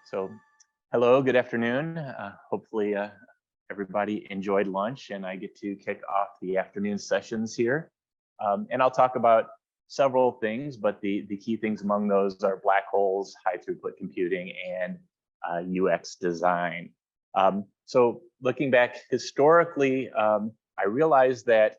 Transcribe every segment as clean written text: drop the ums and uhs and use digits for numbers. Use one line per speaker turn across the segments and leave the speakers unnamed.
So, hello, good afternoon. Hopefully, everybody enjoyed lunch and I get to kick off the afternoon sessions here. And I'll talk about several things, but the key things among those are black holes, high throughput computing, and UX design. So looking back historically, I realized that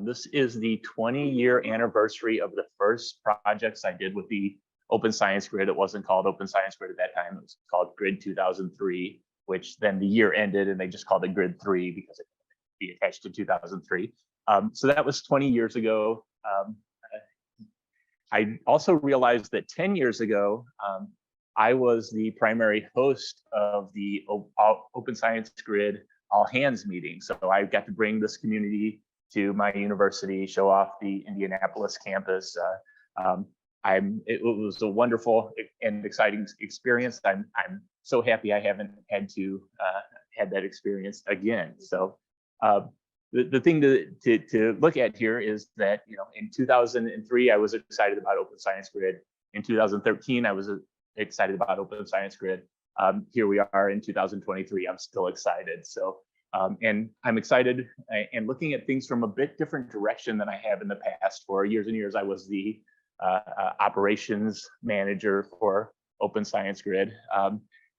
this is the 20-year anniversary of the first projects I did with the Open Science Grid. It wasn't called Open Science Grid at that time. It was called Grid 2003, which then the year ended and they just called it Grid 3 because it could be attached to 2003. So that was 20 years ago. I also realized that 10 years ago, I was the primary host of the Open Science Grid All Hands meeting. So I got to bring this community to my university, show off the Indianapolis campus. It was a wonderful and exciting experience. I'm so happy I haven't had to had that experience again. So the thing to look at here is that, you know, in 2003 I was excited about Open Science Grid. In 2013 I was excited about Open Science Grid. Here we are in 2023. I'm still excited. So and I'm excited and looking at things from a bit different direction than I have in the past. For years and years, I was the operations manager for Open Science Grid,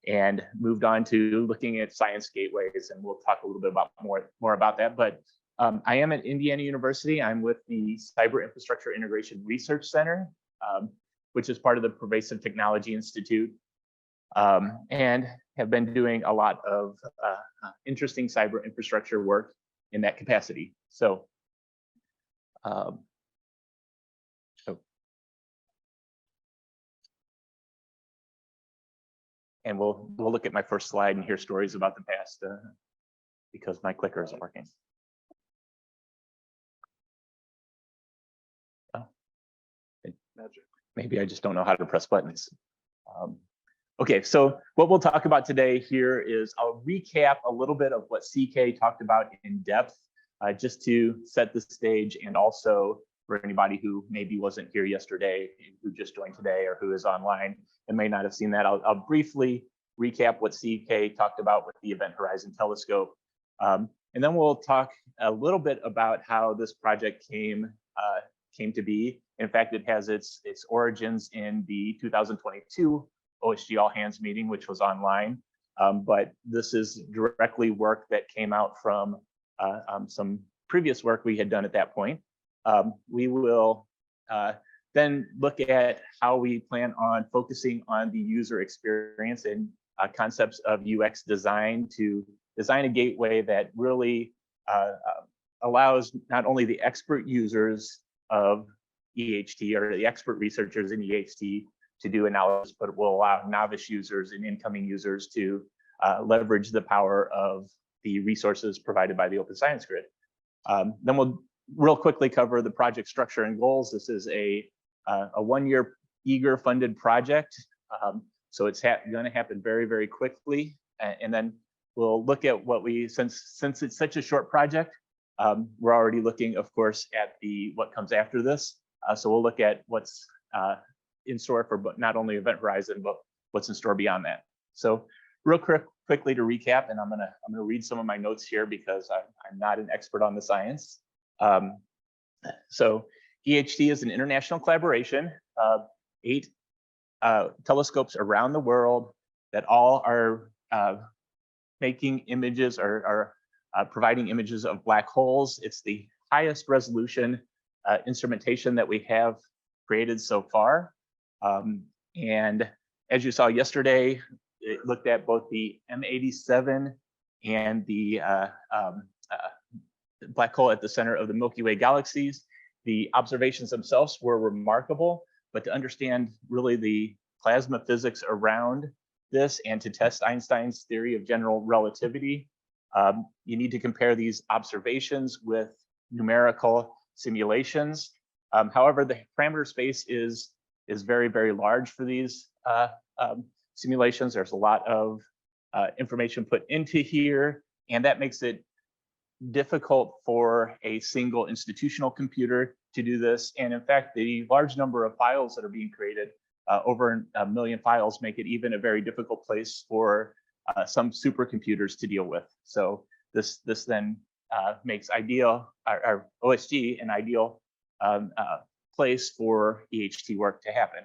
and moved on to looking at science gateways, and we'll talk a little bit about more about that. But I am at Indiana University. I'm with the Cyber Infrastructure Integration Research Center, which is part of the Pervasive Technology Institute, and have been doing a lot of interesting cyber infrastructure work in that capacity. So, and we'll look at my first slide and hear stories about the past because my clicker isn't working. Oh, maybe I just don't know how to press buttons. Okay, so what we'll talk about today here is I'll recap a little bit of what CK talked about in depth, just to set the stage, and also for anybody who maybe wasn't here yesterday, who just joined today, or who is online and may not have seen that. I'll briefly recap what CK talked about with the Event Horizon Telescope. And then we'll talk a little bit about how this project came to be. In fact, it has its origins in the 2022 OSG All Hands meeting, which was online. But this is directly work that came out from some previous work we had done at that point. We will then look at how we plan on focusing on the user experience and concepts of UX design to design a gateway that really allows not only the expert users of EHT or the expert researchers in EHT to do analysis, but it will allow novice users and incoming users to leverage the power of the resources provided by the Open Science Grid. Then we'll real quickly cover the project structure and goals. This is a 1-year eager funded project. So it's going to happen very, very quickly. And then we'll look at what since it's such a short project, we're already looking, of course, at what comes after this. So we'll look at what's in store for not only Event Horizon, but what's in store beyond that. So real quickly to recap, and I'm gonna read some of my notes here because I'm not an expert on the science. So EHT is an international collaboration of 8 telescopes around the world that all are making images or providing images of black holes. It's the highest resolution instrumentation that we have created so far. And as you saw yesterday, it looked at both the M87 and the black hole at the center of the Milky Way galaxies. The observations themselves were remarkable, but to understand really the plasma physics around this and to test Einstein's theory of general relativity, you need to compare these observations with numerical simulations. However, the parameter space is very, very large for these simulations. There's a lot of information put into here, and that makes it difficult for a single institutional computer to do this. And in fact, the large number of files that are being created over a million files make it even a very difficult place for some supercomputers to deal with. So this then makes our OSG an ideal place for EHT work to happen.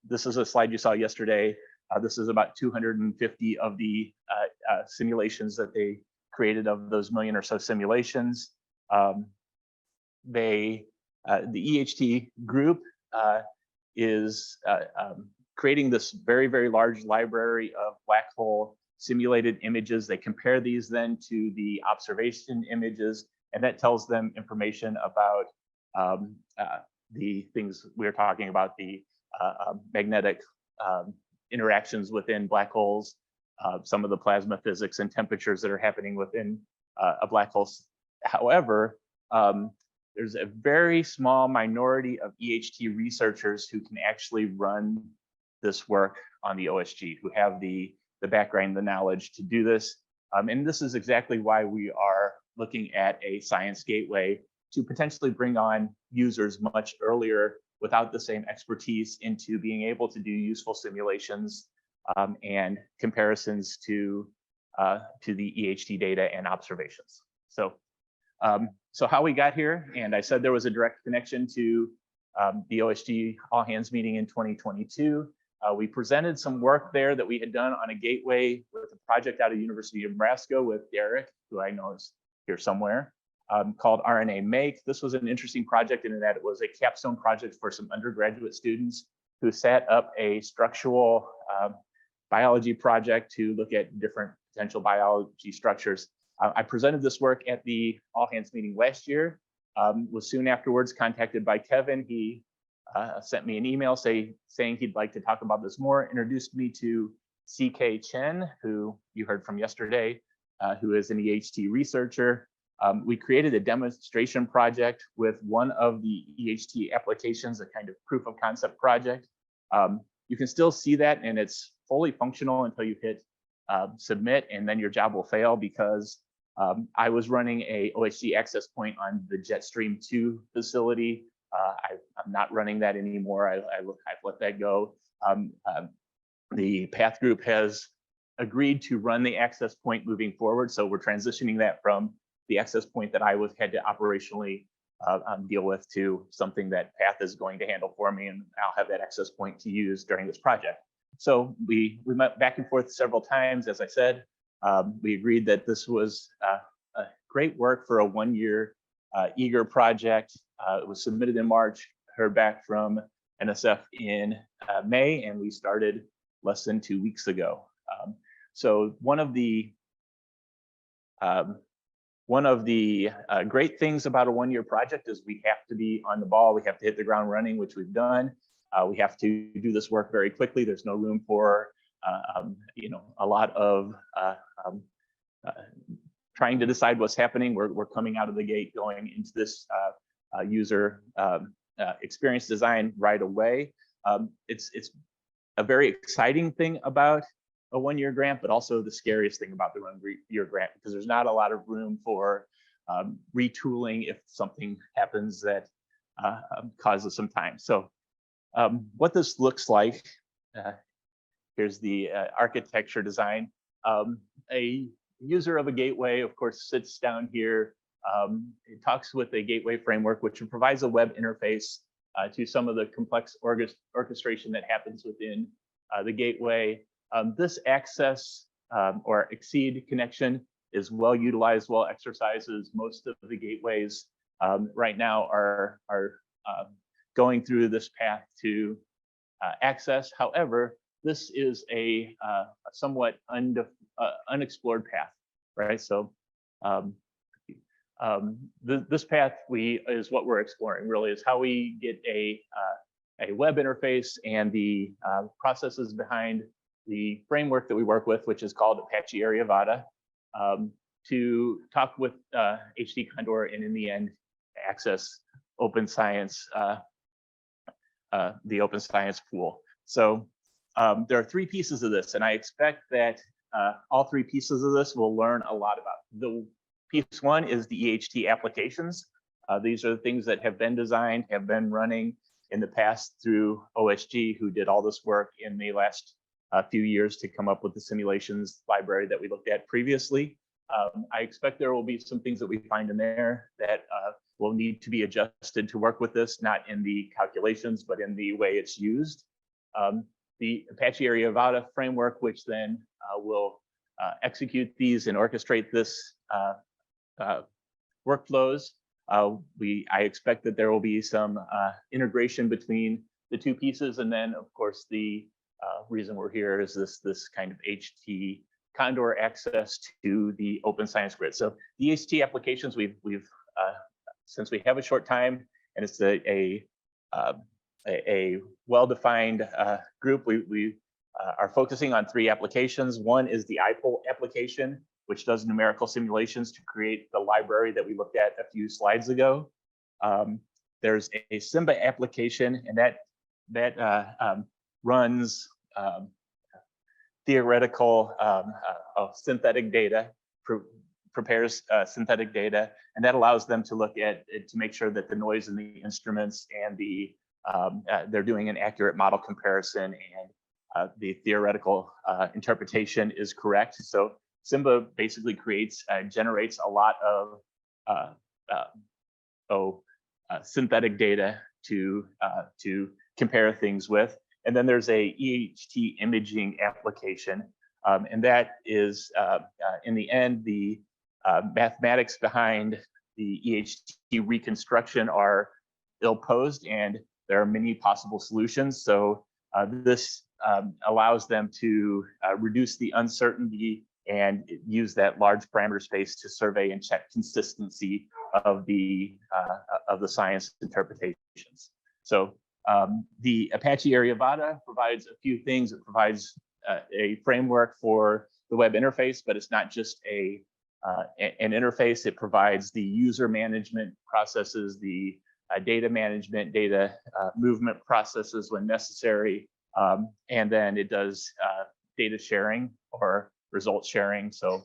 This is a slide you saw yesterday. This is about 250 of the simulations that they created of those million or so simulations. The EHT group is creating this very, very large library of black hole simulated images. They compare these then to the observation images, and that tells them information about the things we're talking about, the magnetic interactions within black holes, some of the plasma physics and temperatures that are happening within a black hole. However, there's a very small minority of EHT researchers who can actually run this work on the OSG, who have the background, the knowledge to do this. And this is exactly why we are looking at a science gateway to potentially bring on users much earlier without the same expertise into being able to do useful simulations and comparisons to the EHT data and observations. So how we got here, and I said there was a direct connection to the OSG all hands meeting in 2022. We presented some work there that we had done on a gateway with a project out of the University of Nebraska with Derek, who I know is here somewhere, called RNA Make. This was an interesting project in that it was a capstone project for some undergraduate students who set up a structural biology project to look at different potential biology structures. I presented this work at the all hands meeting last year, was soon afterwards contacted by Kevin. He sent me an email saying he'd like to talk about this more, introduced me to CK Chen, who you heard from yesterday, who is an EHT researcher. We created a demonstration project with one of the EHT applications, a kind of proof of concept project. You can still see that, and it's fully functional until you hit submit, and then your job will fail because I was running a OSG access point on the Jetstream 2 facility. I'm not running that anymore. I've let that go. The Path group has agreed to run the access point moving forward, so we're transitioning that from the access point that I had to operationally deal with to something that Path is going to handle for me, and I'll have that access point to use during this project. So we met back and forth several times. As I said, we agreed that this was a great work for a one-year eager project. It was submitted in March, heard back from NSF in May, and we started less than 2 weeks ago. So one of the great things about a one-year project is we have to be on the ball. We have to hit the ground running, which we've done. We have to do this work very quickly. There's no room for a lot of trying to decide what's happening. We're coming out of the gate going into this user experience design right away. It's a very exciting thing about a one-year grant, but also the scariest thing about the one-year grant, because there's not a lot of room for retooling if something happens that causes some time. So what this looks like, here's the architecture design. A user of a gateway, of course, sits down here. It talks with a gateway framework, which provides a web interface to some of the complex orchestration that happens within the gateway. This access or exceed connection is well utilized, well exercises. Most of the gateways right now are going through this path to access. However, this is a somewhat unexplored path, right? So this path is what we're exploring, really, is how we get a web interface and the processes behind the framework that we work with, which is called Apache Aryavata, to talk with HD Condor and in the end access open science, the open science pool. So there are three pieces of this, and I expect that all three pieces of this we'll learn a lot about. The piece one is the EHT applications. These are the things that have been designed, have been running in the past through OSG, who did all this work in the last few years to come up with the simulations library that we looked at previously. I expect there will be some things that we find in there that will need to be adjusted to work with this, not in the calculations, but in the way it's used. The Apache Ariavada framework, which then will execute these and orchestrate this workflows. I expect that there will be some integration between the two pieces, and then of course the reason we're here is this kind of HT Condor access to the Open Science Grid. So the HT applications we've since we have a short time and it's a well-defined group, we are focusing on 3 applications. One is the IPOL application, which does numerical simulations to create the library that we looked at a few slides ago. There's a Simba application, and that runs theoretical synthetic data, prepares synthetic data, and that allows them to look at it to make sure that the noise in the instruments and the they're doing an accurate model comparison and the theoretical interpretation is correct. So Simba basically generates a lot of synthetic data to compare things with. And then there's a EHT imaging application, and that is in the end the mathematics behind the EHT reconstruction are ill-posed, and there are many possible solutions. So this allows them to reduce the uncertainty and use that large parameter space to survey and check consistency of the science interpretations. So the Apache Ariavada provides a few things. It provides a framework for the web interface, but it's not just an interface. It provides the user management processes, the data management, data movement processes when necessary, and then it does data sharing or result sharing. So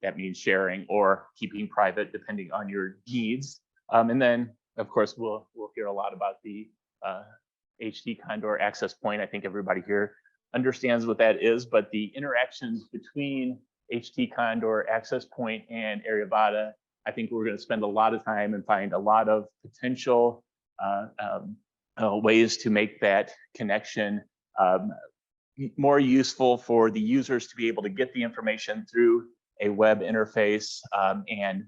that means sharing or keeping private depending on your needs. And then, of course, we'll hear a lot about the HT Condor access point. I think everybody here understands what that is, but the interactions between HT Condor access point and Ariavada, I think we're going to spend a lot of time and find a lot of potential ways to make that connection more useful for the users to be able to get the information through a web interface. And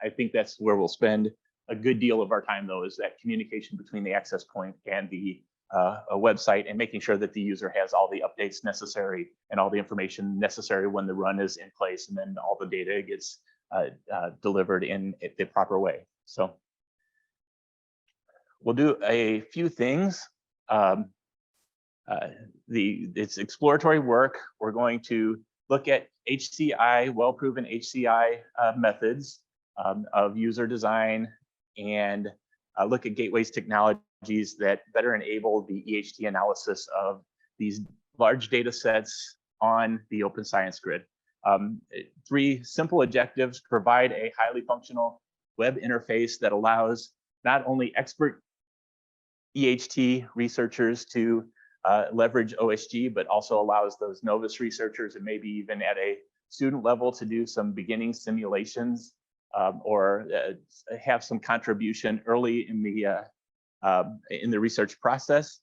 I think that's where we'll spend a good deal of our time, though, is that communication between the access point and the a website, and making sure that the user has all the updates necessary and all the information necessary when the run is in place, and then all the data gets delivered in the proper way. So we'll do a few things. It's exploratory work. We're going to look at HCI, well-proven HCI methods of user design, and look at gateways technologies that better enable the EHT analysis of these large data sets on the Open Science Grid. 3 simple objectives: provide a highly functional web interface that allows not only expert EHT researchers to leverage OSG, but also allows those novice researchers and maybe even at a student level to do some beginning simulations or have some contribution early in the research process.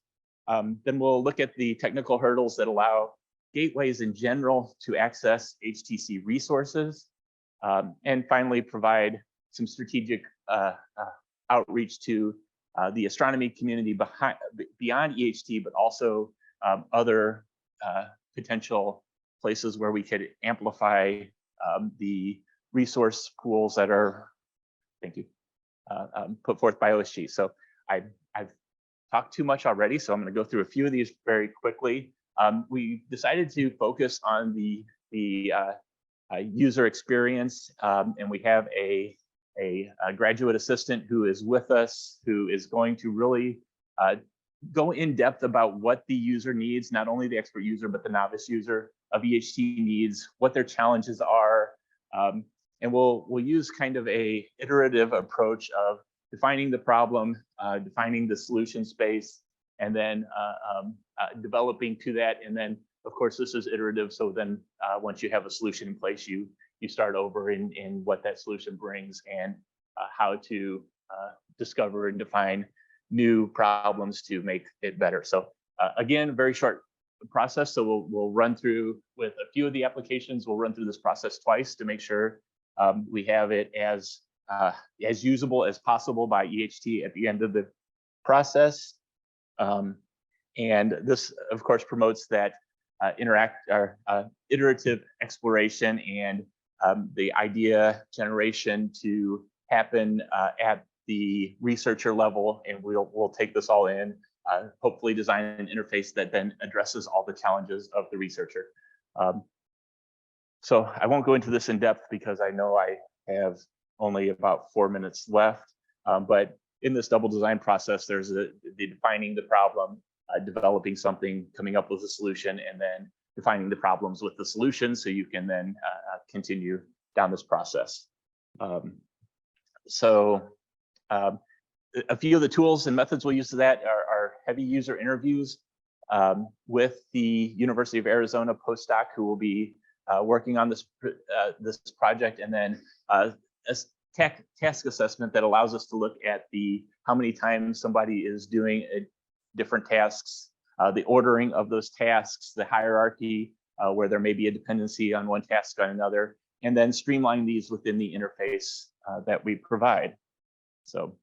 Then we'll look at the technical hurdles that allow gateways in general to access HTC resources, and finally provide some strategic outreach to the astronomy community beyond EHT, but also other potential places where we could amplify the resource pools that are, thank you, put forth by OSG. So I've talked too much already, so I'm going to go through a few of these very quickly. We decided to focus on the user experience, and we have a graduate assistant who is with us, who is going to really go in depth about what the user needs, not only the expert user, but the novice user of EHT needs, what their challenges are, And we'll use kind of a iterative approach of defining the problem, defining the solution space, and then developing to that. And then, of course, this is iterative. So then once you have a solution in place, you start over in what that solution brings and how to discover and define new problems to make it better. So again, very short process. So we'll run through with a few of the applications. We'll run through this process twice to make sure we have it as usable as possible by EHT at the end of the process. And this, of course, promotes that iterative exploration and the idea generation to happen at the researcher level. And we'll take this all in, hopefully design an interface that then addresses all the challenges of the researcher. So I won't go into this in depth because I know I have only about 4 minutes left. But in this double design process, there's the defining the problem, developing something, coming up with a solution, and then defining the problems with the solution so you can then continue down this process. A few of the tools and methods we'll use to that are heavy user interviews with the University of Arizona postdoc who will be working on this project, and then a task assessment that allows us to look at how many times somebody is doing different tasks, the ordering of those tasks, the hierarchy, where there may be a dependency on one task on another, and then streamline these within the interface that we provide. So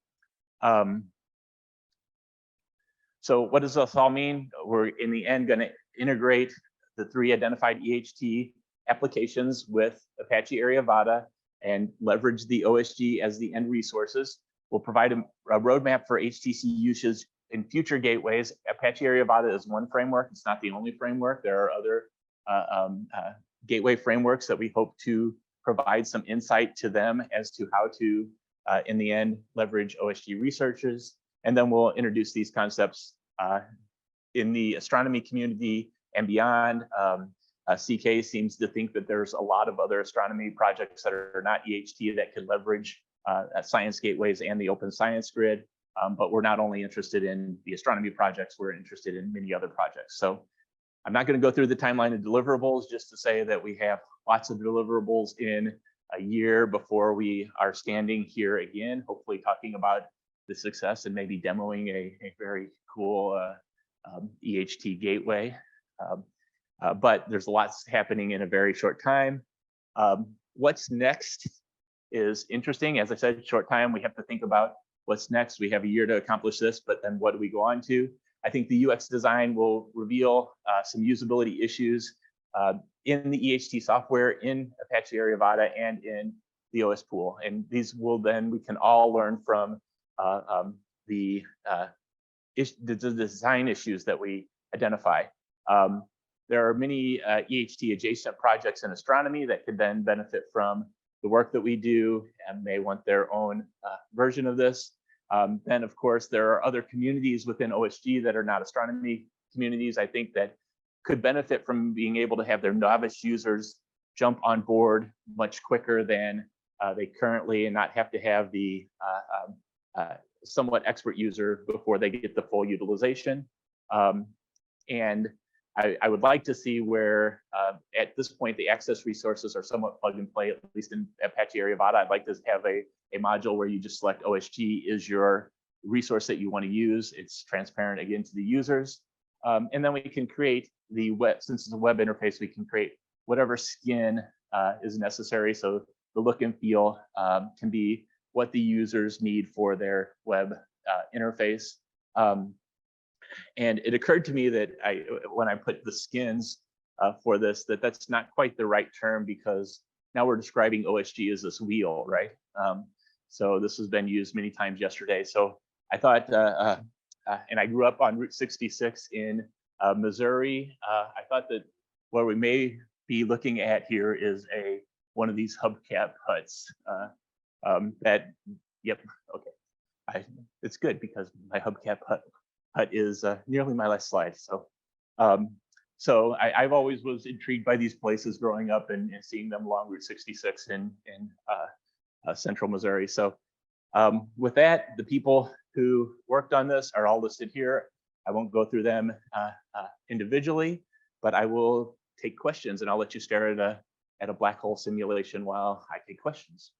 what does this all mean? We're in the end going to integrate the 3 identified EHT applications with Apache Area Vada and leverage the OSG as the end resources. We'll provide a roadmap for HTC usage in future gateways. Apache Area Vada is one framework. It's not the only framework. There are other gateway frameworks that we hope to provide some insight to them as to how to, in the end, leverage OSG researchers. And then we'll introduce these concepts in the astronomy community and beyond. CK seems to think that there's a lot of other astronomy projects that are not EHT that could leverage science gateways and the open science grid. But we're not only interested in the astronomy projects, we're interested in many other projects. So I'm not going to go through the timeline of deliverables, just to say that we have lots of deliverables in a year before we are standing here again, hopefully talking about the success and maybe demoing a very cool EHT gateway. But there's lots happening in a very short time. What's next is interesting. As I said, short time, we have to think about what's next. We have a year to accomplish this, but then what do we go on to? I think the UX design will reveal some usability issues in the EHT software, in Apache Area Vada, and in the OS pool. And these will then, we can all learn from the design issues that we identify. There are many EHT adjacent projects in astronomy that could then benefit from the work that we do and may want their own version of this. Then, of course, there are other communities within OSG that are not astronomy communities, I think, that could benefit from being able to have their novice users jump on board much quicker than they currently, and not have to have the somewhat expert user before they get the full utilization. And I would like to see where, at this point, the access resources are somewhat plug and play, at least in Apache Area Vada. I'd like to have a module where you just select OSG is your resource that you want to use. It's transparent, again, to the users. And then we can create the web, since it's a web interface, we can create whatever skin is necessary. So the look and feel can be what the users need for their web interface. And it occurred to me that when I put the skins for this, that's not quite the right term, because now we're describing OSG as this wheel, right? So this has been used many times yesterday. So I thought, and I grew up on Route 66 in Missouri. I thought that what we may be looking at here is one of these hubcap huts. Yep, okay. It's good because my hubcap hut is nearly my last slide. So So I've always was intrigued by these places growing up and seeing them along Route 66 in central Missouri. So with that, the people who worked on this are all listed here. I won't go through them individually, but I will take questions, and I'll let you stare at a black hole simulation while I take questions.